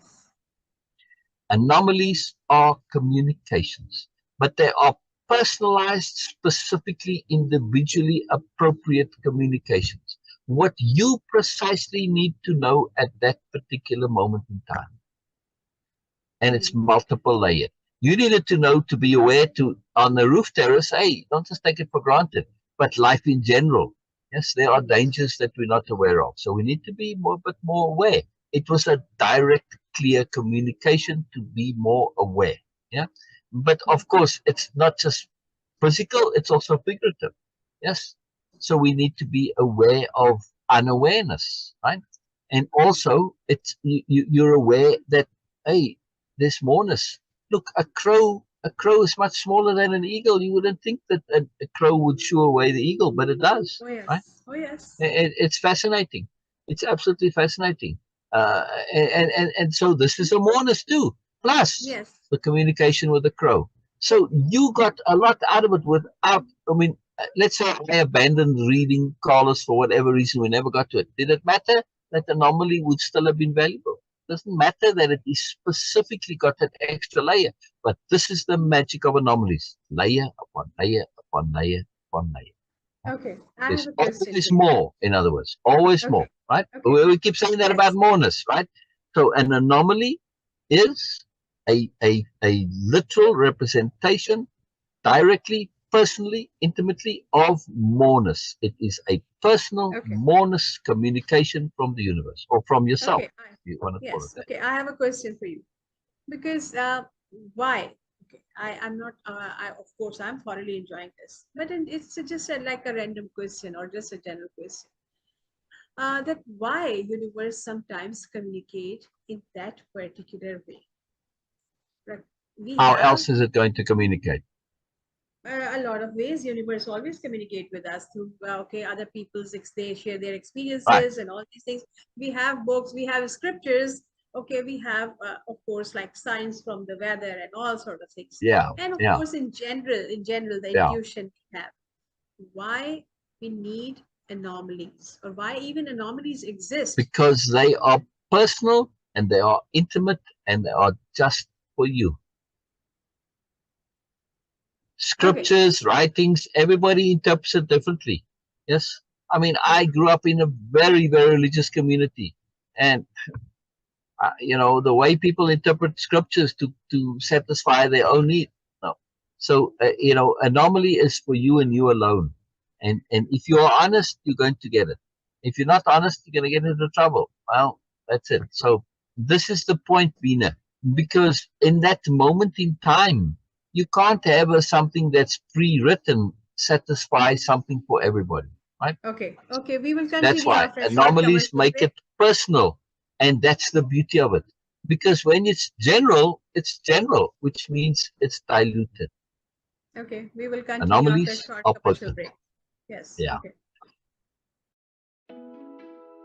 Anomalies are communications, but they are personalized, specifically, individually appropriate communications. What you precisely need to know at that particular moment in time. And it's multiple layered. You needed to know to be aware to on the roof terrace, hey, don't just take it for granted, but life in general. Yes, there are dangers that we're not aware of. So we need to be more, but more aware. It was a direct, clear communication to be more aware. Yeah. But of course, it's not just physical, it's also figurative. Yes. So we need to be aware of unawareness, right? And also, you're aware that, hey, there's moreness. Look, a crow is much smaller than an eagle. You wouldn't think that a crow would shoo away the eagle, but it does, Oh right? yes. Oh yes. It's fascinating. It's absolutely fascinating. And so this is a moreness too. Plus Yes. the communication with the crow. So you got a lot out of it without, I mean, let's say I abandoned reading Carlos for whatever reason, we never got to it. Did it matter? That anomaly would still have been valuable. It doesn't matter that it is specifically got that extra layer, but this is the magic of anomalies. Layer upon layer upon layer upon layer. Okay. I have There's a question always for you. more, in other words, always more, Okay. right? Okay. We keep saying that about Yes. moreness, right? So an anomaly is a literal representation, directly, personally, intimately, of moreness. It is a personal Okay. moreness communication from the universe or from yourself, Okay. if you want to call it Yes. that. Okay. I have a question for you. Because why? Okay, I'm not. Of course I'm thoroughly enjoying this, but it's just like a random question or just a general question. That why universe sometimes communicate in that particular way. Like we How have, else is it going to communicate? A lot of ways. Universe always communicate with us through other people's they share their Right. experiences and all these things. We have books, we have scriptures. Okay, we have of course like signs from the weather and all sort of things. Yeah. And of Yeah. course in general the Yeah. intuition we have. Why we need anomalies, or why even anomalies exist? Because they are personal and they are intimate and they are just for you. Scriptures, writings, everybody interprets it differently. Yes. I mean, I grew up in a very, very religious community. And, the way people interpret scriptures to satisfy their own need. No. So, anomaly is for you and you alone. And if you're honest, you're going to get it. If you're not honest, you're going to get into trouble. Well, that's it. So this is the point, Beena, because in that moment in time, you can't have something that's pre-written satisfy something for everybody, right? Okay, we will continue That's why after a short anomalies commercial make break. it personal, and that's the beauty of it. Because when it's general, which means it's diluted. Okay, we will continue Anomalies after a short are commercial potent. break. Yes. Yeah. Okay.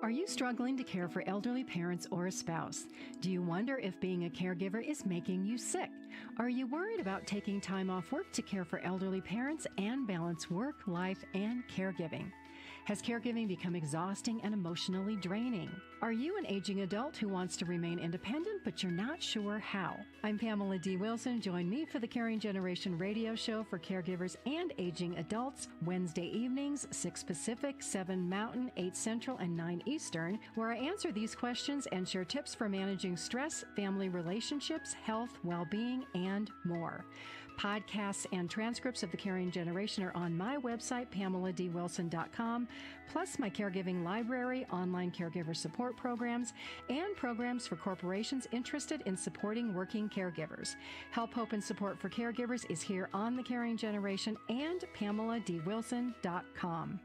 Are you struggling to care for elderly parents or a spouse? Do you wonder if being a caregiver is making you sick? Are you worried about taking time off work to care for elderly parents and balance work, life, and caregiving? Has caregiving become exhausting and emotionally draining? Are you an aging adult who wants to remain independent but you're not sure how? I'm Pamela D. Wilson. Join me for the Caring Generation radio show for caregivers and aging adults, Wednesday evenings, 6 Pacific, 7 Mountain, 8 Central, and 9 Eastern, where I answer these questions and share tips for managing stress, family relationships, health, well-being, and more. Podcasts and transcripts of The Caring Generation are on my website, PamelaDWilson.com, plus my caregiving library, online caregiver support programs, and programs for corporations interested in supporting working caregivers. Help, hope, and support for caregivers is here on The Caring Generation and PamelaDWilson.com.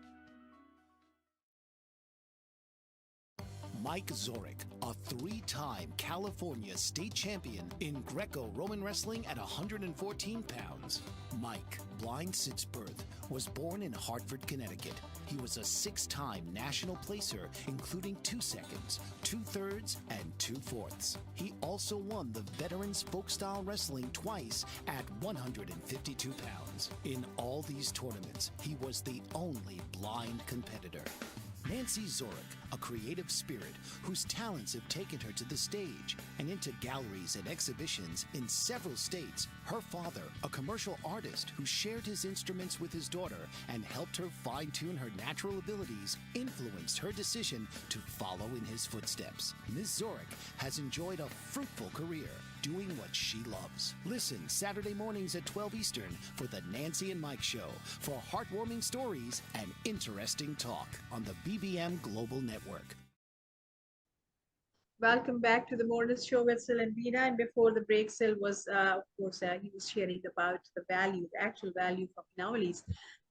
Mike Zorek, a 3-time California state champion in Greco-Roman wrestling at 114 pounds. Mike, blind since birth, was born in Hartford, Connecticut. He was a 6-time national placer, including 2 seconds, 2 thirds, and 2 fourths. He also won the Veterans Folk-Style Wrestling twice at 152 pounds. In all these tournaments, he was the only blind competitor. Nancy Zorek, a creative spirit whose talents have taken her to the stage and into galleries and exhibitions in several states. Her father, a commercial artist who shared his instruments with his daughter and helped her fine-tune her natural abilities, influenced her decision to follow in his footsteps. Ms. Zorek has enjoyed a fruitful career doing what she loves. Listen Saturday mornings at 12 Eastern for the Nancy and Mike Show for heartwarming stories and interesting talk on the BBM Global Network. Welcome back to the Moreness Show with Sil and Beena. And before the break, Sil was, of course, he was sharing about the value, the actual value of anomalies.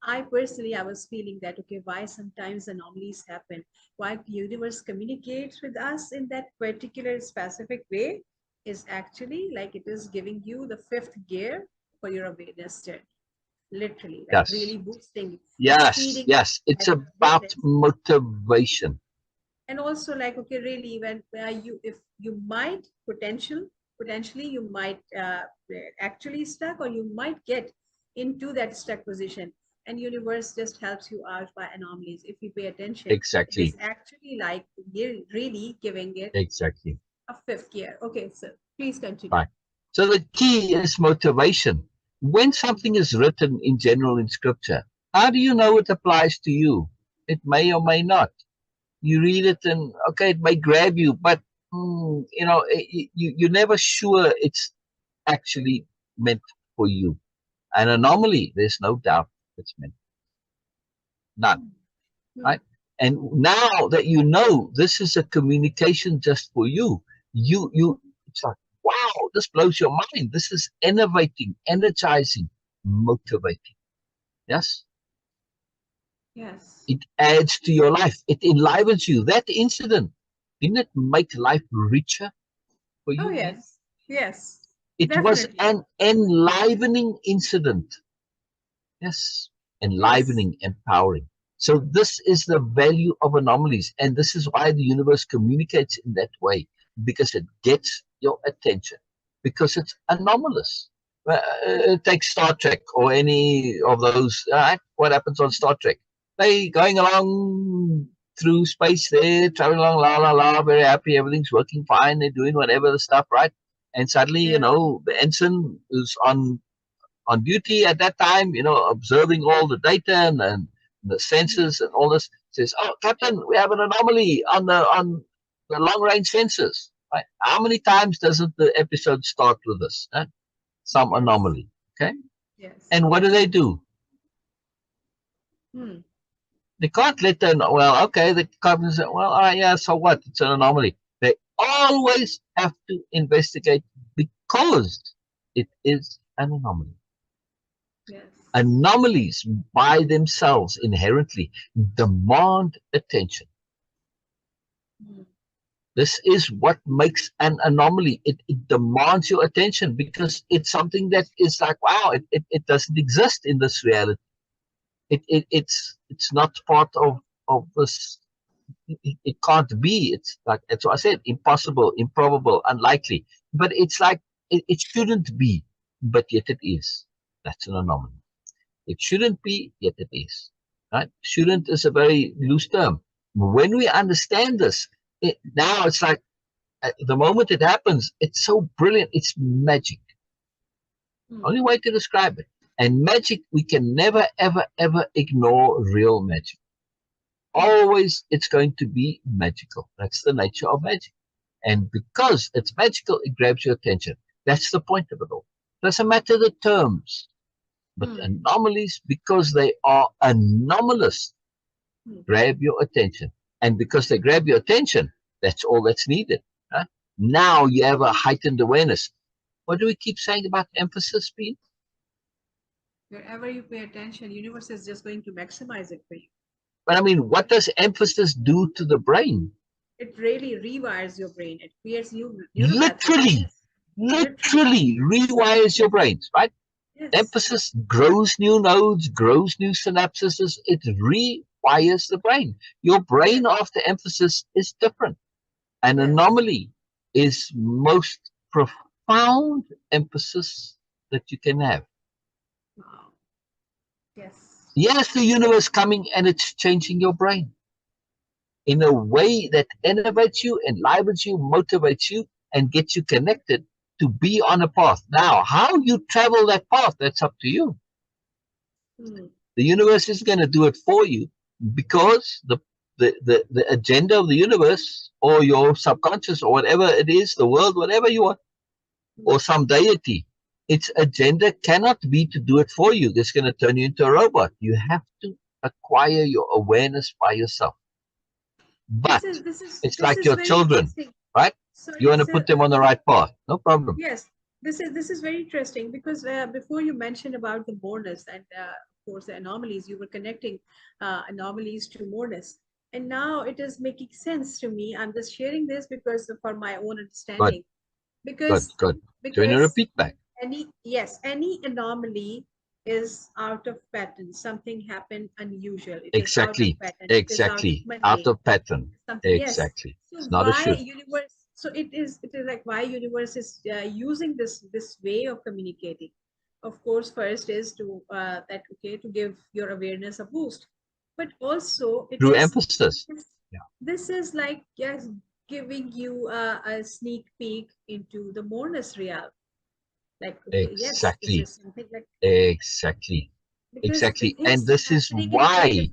I was feeling that, okay, why sometimes anomalies happen? Why the universe communicates with us in that particular specific way is actually like it is giving you the 5th gear for your awareness journey. Literally, like Yes. really boosting. Yes. Yes. It's about motivation. And also like, okay, really, when if you might potentially you might actually stuck, or you might get into that stuck position, and universe just helps you out by anomalies. If you pay attention, Exactly. it's actually like really giving it Exactly. a 5th gear. Okay, so please continue. Right. So the key is motivation. When something is written in general in scripture, how do you know it applies to you? It may or may not. You read it and, okay, it may grab you, but, you're never sure it's actually meant for you. An anomaly, there's no doubt it's meant. None. Right? And now that you know this is a communication just for you, it's like, wow, this blows your mind. This is innovating, energizing, motivating. Yes? Yes. It adds to your life. It enlivens you. That incident, didn't it make life richer for you? Oh, yes. Yes. It was Definitely. an enlivening incident. Yes, enlivening, empowering. So this is the value of anomalies, and this is why the universe communicates in that way, because it gets your attention, because it's anomalous. Take Star Trek or any of those. What happens on Star Trek? They going along through space there, traveling along, la la la, very happy, everything's working fine, they're doing whatever the stuff, right? And suddenly, Yeah. the ensign is on duty at that time, observing all the data and the sensors and all this, says, "Oh, Captain, we have an anomaly on the long-range sensors." Right? How many times doesn't the episode start with this? Some Yes. anomaly. Okay. Yes. And what do? Hmm. They can't let them. Well, okay. The captain say, "Well, all right, yeah. So what? It's an anomaly." They always have to investigate because it is an anomaly. Yes. Anomalies by themselves inherently demand attention. Hmm. This is what makes an anomaly. It demands your attention because it's something that is like, wow, it doesn't exist in this reality. It's not part of this. It can't be. It's like, that's what I said, impossible, improbable, unlikely. But it's like, it shouldn't be, but yet it is. That's an anomaly. It shouldn't be, yet it is. Right? Shouldn't is a very loose term. When we understand this, now it's like, the moment it happens, it's so brilliant. It's magic. Only way to describe it. And magic, we can never, ever, ever ignore real magic. Always, it's going to be magical. That's the nature of magic. And because it's magical, it grabs your attention. That's the point of it all. Doesn't matter the terms. But anomalies, because they are anomalous, grab your attention. And because they grab your attention, that's all that's needed. Right? Now you have a heightened awareness. What do we keep saying about emphasis, Beena? Wherever you pay attention, universe is just going to maximize it for you. But I mean, what does emphasis do to the brain? It really rewires your brain. It creates new Literally rewires your brains, right? Yes. Emphasis grows new nodes, grows new synapses. It rewires the brain. Your brain after emphasis is different. An anomaly is most profound emphasis that you can have. Wow. Yes. Yes, the universe coming and it's changing your brain in a way that innovates you, enlivens you, motivates you, and gets you connected to be on a path. Now, how you travel that path, that's up to you. The universe is going to do it for you because the agenda of the universe or your subconscious or whatever it is, the world, whatever you want, or some deity, its agenda cannot be to do it for you. It's going to turn you into a robot. You have to acquire your awareness by yourself. But it's like your children, right? You want to put them on the right path. No problem. Yes, this is very interesting because before you mentioned about the moreness and of course the anomalies, you were connecting anomalies to moreness, and now it is making sense to me. I'm just sharing this because for my own understanding. Because good. Doing a repeat back. Any anomaly is out of pattern. Something happened unusual. It exactly. Is out of pattern. Exactly. Out of pattern. Exactly. Yes. So it's not a should. Universe? So it is like why universe is using this way of communicating. Of course, first is to to give your awareness a boost, but also through emphasis. This is like giving you a sneak peek into the moreness realm. Like exactly. Yes, like exactly. And this is why.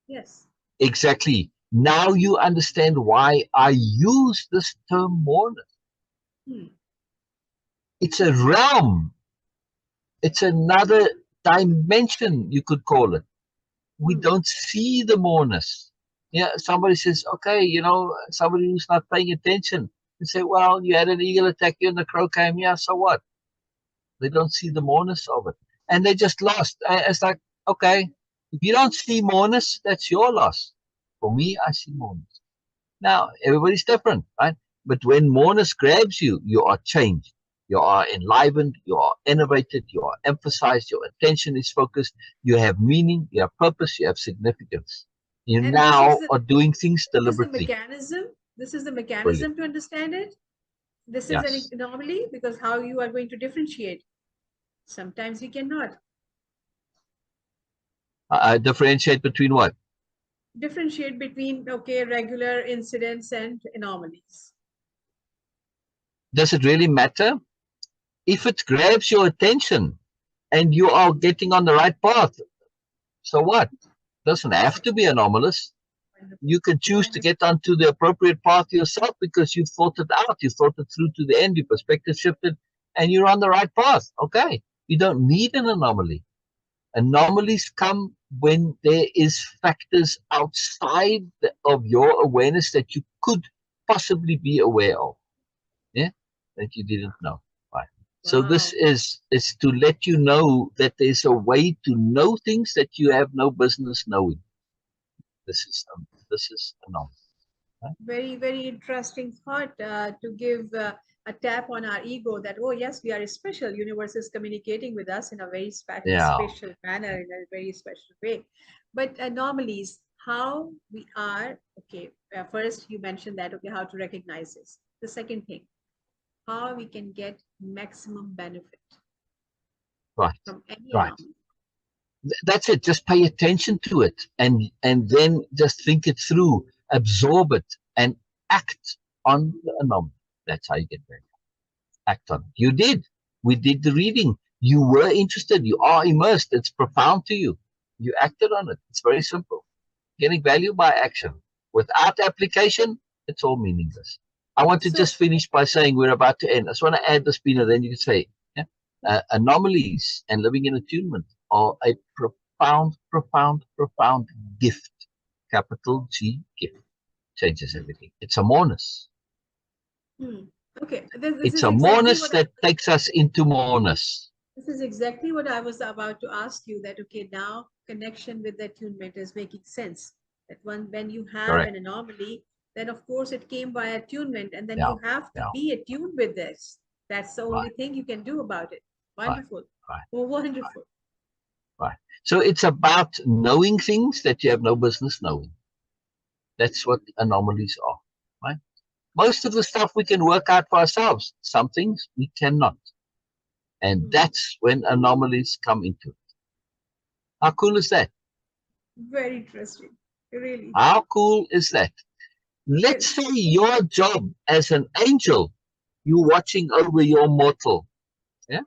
Yes. Exactly. Now you understand why I use this term moreness. It's a realm. It's another dimension, you could call it. We don't see the moreness. Yeah, somebody says, okay, somebody who's not paying attention, and say, well, you had an eagle attack you and the crow came, yeah, so what? They don't see the moreness of it. And they just lost. It's like, okay, if you don't see moreness, that's your loss. For me, I see moreness. Now, everybody's different, right? But when moreness grabs you, you are changed. You are enlivened, you are innovated, you are emphasized, your attention is focused, you have meaning, you have purpose, you have significance. You And now are doing things this is the deliberately. mechanism. This is the mechanism Brilliant. to understand it. This is Yes. an anomaly because how you are going to differentiate. Sometimes you cannot. Differentiate between what? Differentiate between, okay, regular incidents and anomalies. Does it really matter? If it grabs your attention and you are getting on the right path, so what? Doesn't have to be anomalous. You can choose to get onto the appropriate path yourself because you've thought it out, you've thought it through to the end, your perspective shifted, and you're on the right path. Okay. You don't need an anomaly. Anomalies come when there is factors outside of your awareness that you could possibly be aware of. Yeah, that you didn't know. Right. So this is to let you know that there's a way to know things that you have no business knowing. This is anomaly. Right? Very, very interesting thought to give a tap on our ego that, oh, yes, we are special. Universe is communicating with us in a very special manner, in a very special way. But anomalies, how we are, okay, first you mentioned that, okay, how to recognize this. The second thing, how we can get maximum benefit from any anomaly. That's it. Just pay attention to it and then just think it through, absorb it, and act on the anomaly. That's how you get better. Act on it. You did. We did the reading. You were interested. You are immersed. It's profound to you. You acted on it. It's very simple. Getting value by action. Without application, it's all meaningless. I want to just finish by saying we're about to end. I just want to add this, Beena, then you can say, anomalies and living in attunement are a profound, profound, profound gift. Capital G, gift. Changes everything. It's a moreness. Okay. It's a moreness that takes us into moreness. This is exactly what I was about to ask you, that, okay, now connection with the attunement is making sense. That when you have an anomaly, then of course it came by attunement, and then you have to be attuned with this. That's the only thing you can do about it. Wonderful. Wonderful. Right. So it's about knowing things that you have no business knowing. That's what anomalies are. Right? Most of the stuff we can work out for ourselves. Some things we cannot. And that's when anomalies come into it. How cool is that? Very interesting. Really. How cool is that? Let's say your job as an angel, you're watching over your mortal. Yeah.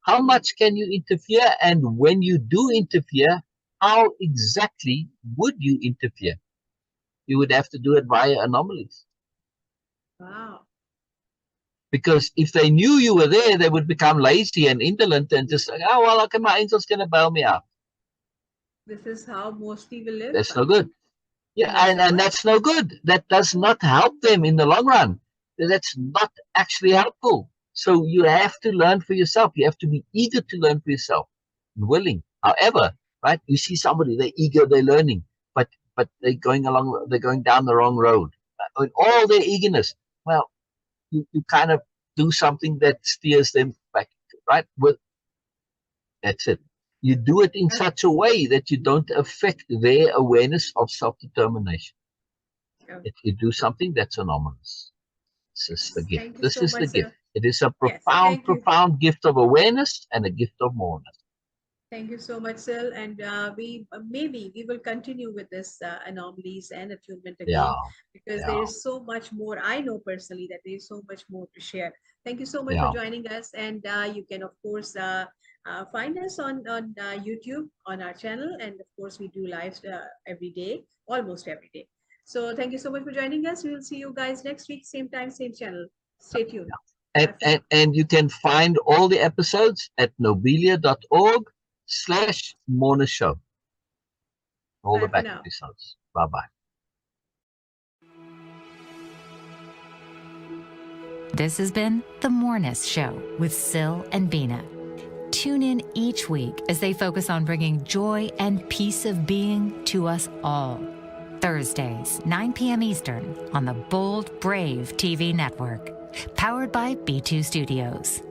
How much can you interfere? And when you do interfere, how exactly would you interfere? You would have to do it via anomalies. Wow. Because if they knew you were there, they would become lazy and indolent and just like, oh, well, okay, my angel's going to bail me out. This is how most people live. That's no good. Yeah, and that's no good. That does not help them in the long run. That's not actually helpful. So you have to learn for yourself. You have to be eager to learn for yourself and willing. However, right, you see somebody, they're eager, they're learning, but they're going down the wrong road. With all their eagerness, well, you kind of do something that steers them back, right? That's it. You do it in such a way that you don't affect their awareness of self-determination. If you do something that's anomalous. This is the gift. This is the gift. It is a profound, profound gift of awareness and a gift of moreness. Thank you so much, Sil. And we will continue with this anomalies and attunement again, because there is so much more. I know personally that there is so much more to share. Thank you so much for joining us. And you can, of course, find us on YouTube, on our channel. And of course, we do lives every day, almost every day. So thank you so much for joining us. We will see you guys next week, same time, same channel. Stay tuned. And you can find all the episodes at nobelia.org/Moreness-Show. All the back episodes. Bye-bye. This has been The Moreness Show with Sil and Beena. Tune in each week as they focus on bringing joy and peace of being to us all. Thursdays, 9 p.m. Eastern on the Bold Brave TV network. Powered by B2 Studios.